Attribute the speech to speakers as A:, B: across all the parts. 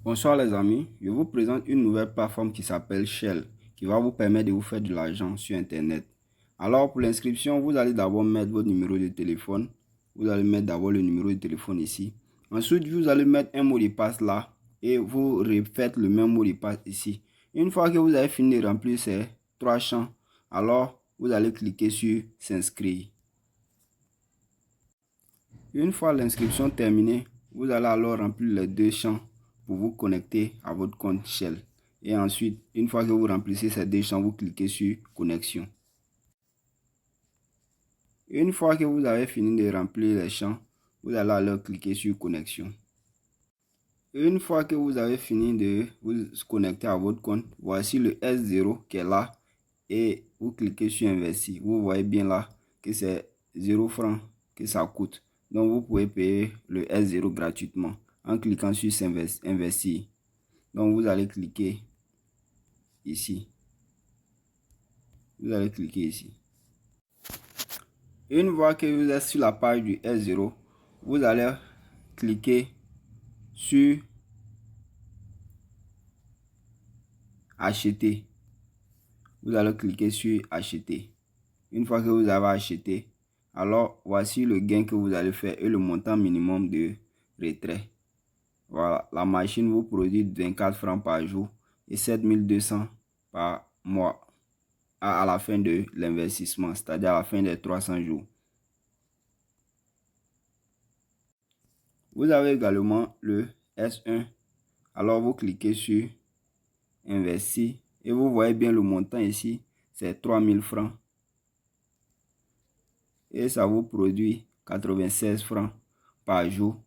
A: Bonsoir les amis, je vous présente une nouvelle plateforme qui s'appelle Shell, qui va vous permettre de vous faire de l'argent sur Internet. Alors pour l'inscription, vous allez d'abord mettre votre numéro de téléphone. Vous allez mettre d'abord le numéro de téléphone ici. Ensuite, vous allez mettre un mot de passe là et vous refaites le même mot de passe ici. Une fois que vous avez fini de remplir ces trois champs, alors vous allez cliquer sur s'inscrire. Une fois l'inscription terminée, vous allez alors remplir les deux champs pour vous connecter à votre compte Shell. Et ensuite, une fois que vous remplissez ces deux champs, vous cliquez sur connexion. Une fois que vous avez fini de remplir les champs, vous allez alors cliquer sur connexion. Une fois que vous avez fini de vous connecter à votre compte, voici le S0 qui est là et vous cliquez sur investir. Vous voyez bien là que c'est 0 francs que ça coûte. Donc vous pouvez payer le S0 gratuitement en cliquant sur investir. Donc vous allez cliquer ici. Vous allez cliquer ici. Une fois que vous êtes sur la page du S0, vous allez cliquer sur acheter. Vous allez cliquer sur acheter. Une fois que vous avez acheté, alors voici le gain que vous allez faire et le montant minimum de retrait. Voilà, la machine vous produit 24 francs par jour et 7200 par mois à la fin de l'investissement, c'est-à-dire à la fin des 300 jours. Vous avez également le S1. Alors vous cliquez sur investir et vous voyez bien le montant ici, c'est 3000 francs. Et ça vous produit 96 francs par jour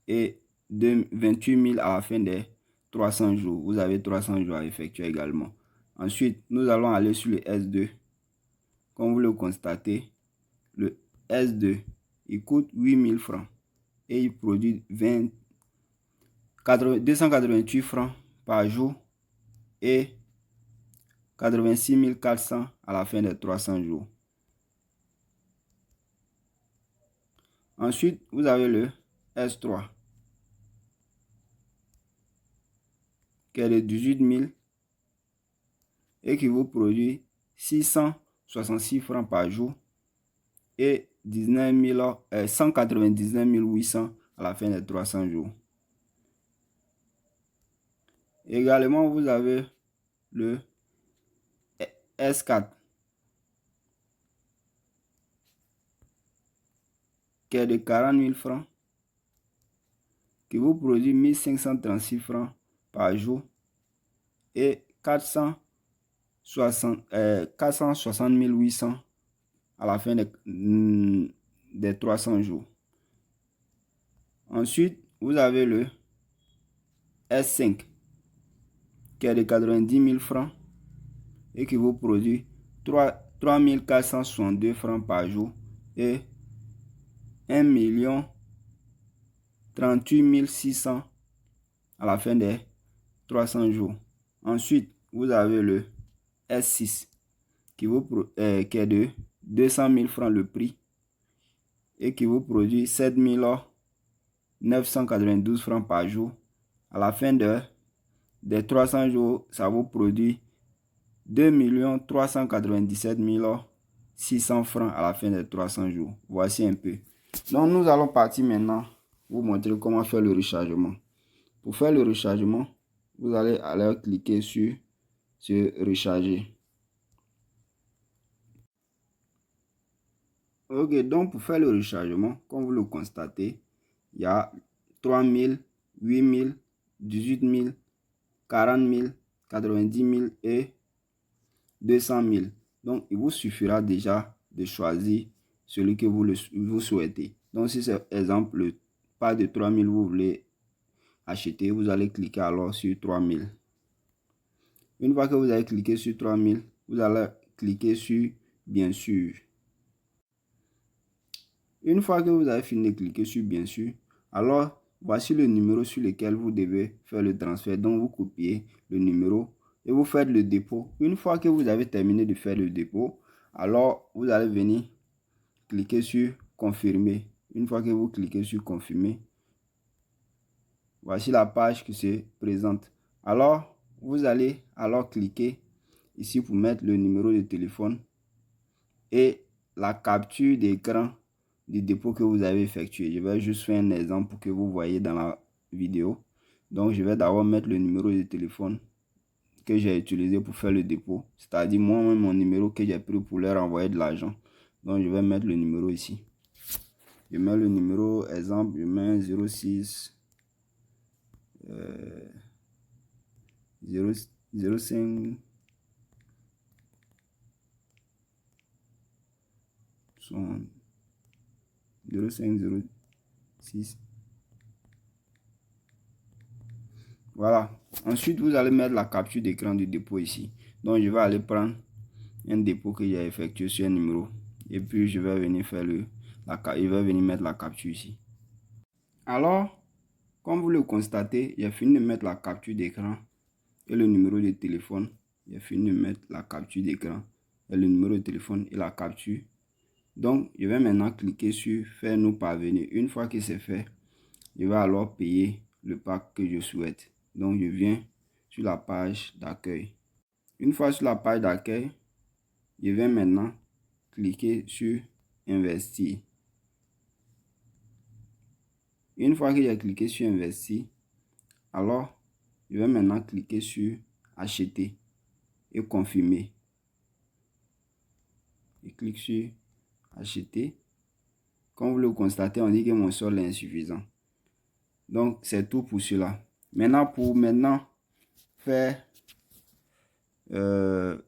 A: et 28 000 à la fin des 300 jours. Vous avez 300 jours à effectuer également. Ensuite, nous allons aller sur le S2. Comme vous le constatez, le S2, il coûte 8000 francs et il produit 288 francs par jour et 86 400 à la fin des 300 jours. Ensuite, vous avez le S3 qui est de 18 000 et qui vous produit 666 francs par jour et 199 800 à la fin des 300 jours. Également, vous avez le S4 qui est de 40 000 francs, qui vous produit 1536 francs par jour et 460 800 à la fin des 300 jours. Ensuite, vous avez le S5 qui est de 90 000 francs et qui vous produit 3 462 francs par jour et 1 38 600 à la fin des 300 jours. Ensuite, vous avez le S6 qui est de 200 000 francs le prix et qui vous produit 7 992 francs par jour. À la fin des 300 jours, ça vous produit 2 397 600 francs à la fin des 300 jours. Voici un peu. Donc, nous allons partir maintenant vous montrer comment faire le rechargement. Pour faire le rechargement, vous allez aller cliquer sur recharger. Ok, donc pour faire le rechargement, comme vous le constatez, il y a 3000, 8000, 18 000, 40 000, 90 000 et 200 000. Donc, il vous suffira déjà de choisir celui que vous souhaitez. Donc, si c'est exemple le pas de 3000 vous voulez acheter, vous allez cliquer alors sur 3000. Une fois que vous avez cliqué sur 3000, vous allez cliquer sur bien sûr. Une fois que vous avez fini de cliquer sur bien sûr, alors voici le numéro sur lequel vous devez faire le transfert. Donc vous copiez le numéro et vous faites le dépôt. Une fois que vous avez terminé de faire le dépôt, alors vous allez venir cliquer sur confirmer. Une fois que vous cliquez sur confirmer, Voici la page qui se présente. Alors, vous allez alors cliquer ici pour mettre le numéro de téléphone et la capture d'écran du dépôt que vous avez effectué. Je vais juste faire un exemple pour que vous voyez dans la vidéo. Donc, je vais d'abord mettre le numéro de téléphone que j'ai utilisé pour faire le dépôt. C'est-à-dire moi-même mon numéro que j'ai pris pour leur envoyer de l'argent. Donc, je vais mettre le numéro ici. Je mets le numéro, exemple, je mets 06 05 0506. Voilà. Ensuite, vous allez mettre la capture d'écran du dépôt ici. Donc, je vais aller prendre un dépôt que j'ai effectué sur un numéro. Et puis, je vais venir faire je vais venir mettre la capture ici. Alors, comme vous le constatez, j'ai fini de mettre la capture d'écran et le numéro de téléphone. J'ai fini de mettre la capture d'écran et le numéro de téléphone et la capture. Donc, je vais maintenant cliquer sur faire nous parvenir. Une fois que c'est fait, je vais alors payer le pack que je souhaite. Donc, je viens sur la page d'accueil. Une fois sur la page d'accueil, je vais maintenant cliquer sur investir. Une fois que j'ai cliqué sur investir, alors je vais maintenant cliquer sur acheter et confirmer. Je clique sur acheter. Comme vous le constatez, on dit que mon solde est insuffisant. Donc, c'est tout pour cela. Maintenant, pour faire le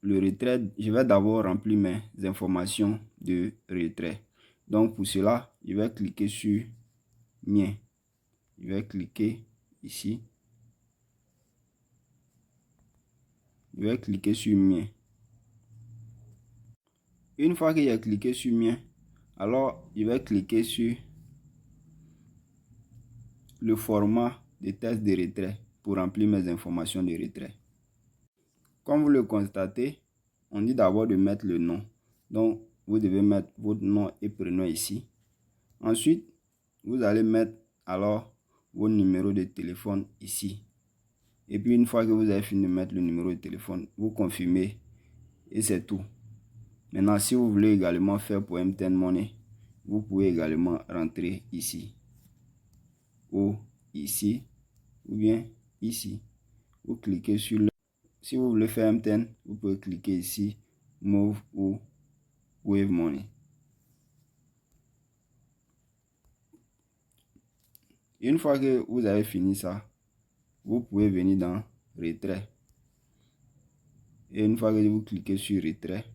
A: retrait, je vais d'abord remplir mes informations de retrait. Donc, pour cela, je vais cliquer sur mien. Je vais cliquer ici. Je vais cliquer sur mien. Une fois que j'ai cliqué sur mien, alors je vais cliquer sur le format de test de retrait pour remplir mes informations de retrait. Comme vous le constatez, on dit d'abord de mettre le nom. Donc, vous devez mettre votre nom et prénom ici. Ensuite, vous allez mettre alors vos numéros de téléphone ici. Et puis, une fois que vous avez fini de mettre le numéro de téléphone, vous confirmez et c'est tout. Maintenant, si vous voulez également faire pour MTN Money, vous pouvez également rentrer ici ou ici ou bien ici. Vous cliquez sur le... Si vous voulez faire MTN, vous pouvez cliquer ici, Move ou Wave Money. Une fois que vous avez fini ça, vous pouvez venir dans Retrait. Et une fois que vous cliquez sur Retrait,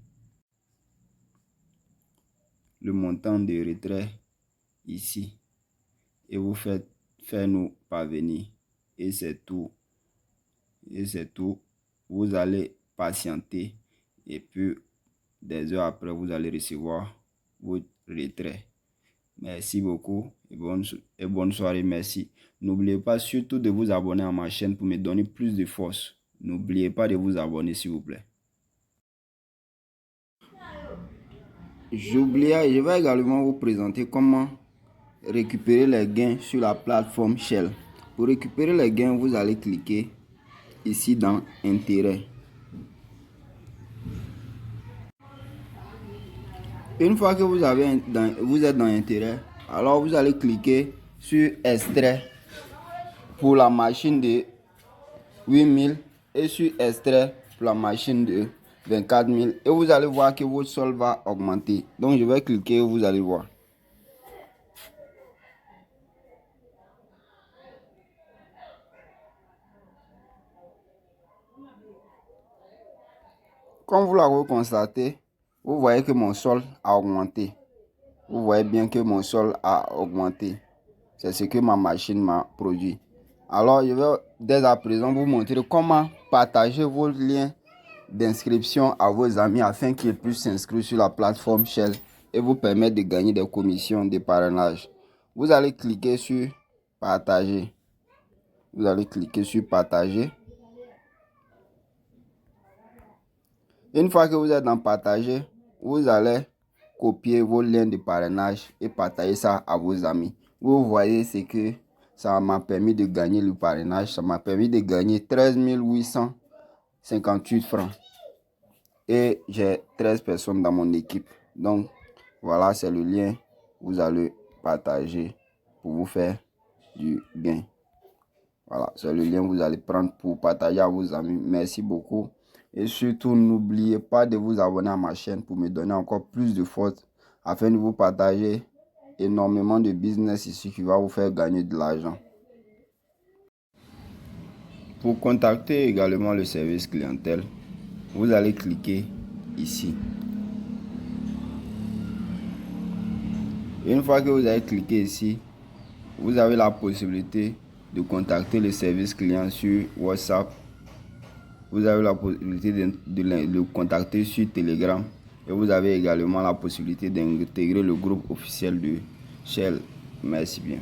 A: le montant de retrait ici. Et vous faites faire nous parvenir. Et c'est tout. Et c'est tout. Vous allez patienter. Et puis, des heures après, vous allez recevoir votre retrait. Merci beaucoup et bonne soirée. Merci. N'oubliez pas surtout de vous abonner à ma chaîne pour me donner plus de force. N'oubliez pas de vous abonner s'il vous plaît. Je vais également vous présenter comment récupérer les gains sur la plateforme Shell. Pour récupérer les gains, vous allez cliquer ici dans Intérêt. Une fois que vous êtes dans Intérêt, alors vous allez cliquer sur Extrait pour la machine de 8000 et sur Extrait pour la machine de 24 000 et vous allez voir que votre solde va augmenter. Donc je vais cliquer et vous allez voir. Comme vous l'avez constaté, vous voyez que mon solde a augmenté. Vous voyez bien que mon solde a augmenté. C'est ce que ma machine m'a produit. Alors, je vais dès à présent vous montrer comment partager vos liens d'inscription à vos amis afin qu'ils puissent s'inscrire sur la plateforme Shell et vous permettre de gagner des commissions de parrainage. Vous allez cliquer sur partager. Vous allez cliquer sur partager. Une fois que vous êtes dans partager, vous allez copier vos liens de parrainage et partager ça à vos amis. Vous voyez ce que Ça m'a permis de gagner le parrainage. Ça m'a permis de gagner 13 858 francs. Et j'ai 13 personnes dans mon équipe. Donc, voilà, c'est le lien que vous allez partager pour vous faire du gain. Voilà, c'est le lien que vous allez prendre pour partager à vos amis. Merci beaucoup. Et surtout, n'oubliez pas de vous abonner à ma chaîne pour me donner encore plus de force afin de vous partager énormément de business ici qui va vous faire gagner de l'argent. Pour contacter également le service clientèle, vous allez cliquer ici. Une fois que vous avez cliqué ici, vous avez la possibilité de contacter le service client sur WhatsApp. Vous avez la possibilité de le contacter sur Telegram. Et vous avez également la possibilité d'intégrer le groupe officiel de Shell. Merci bien.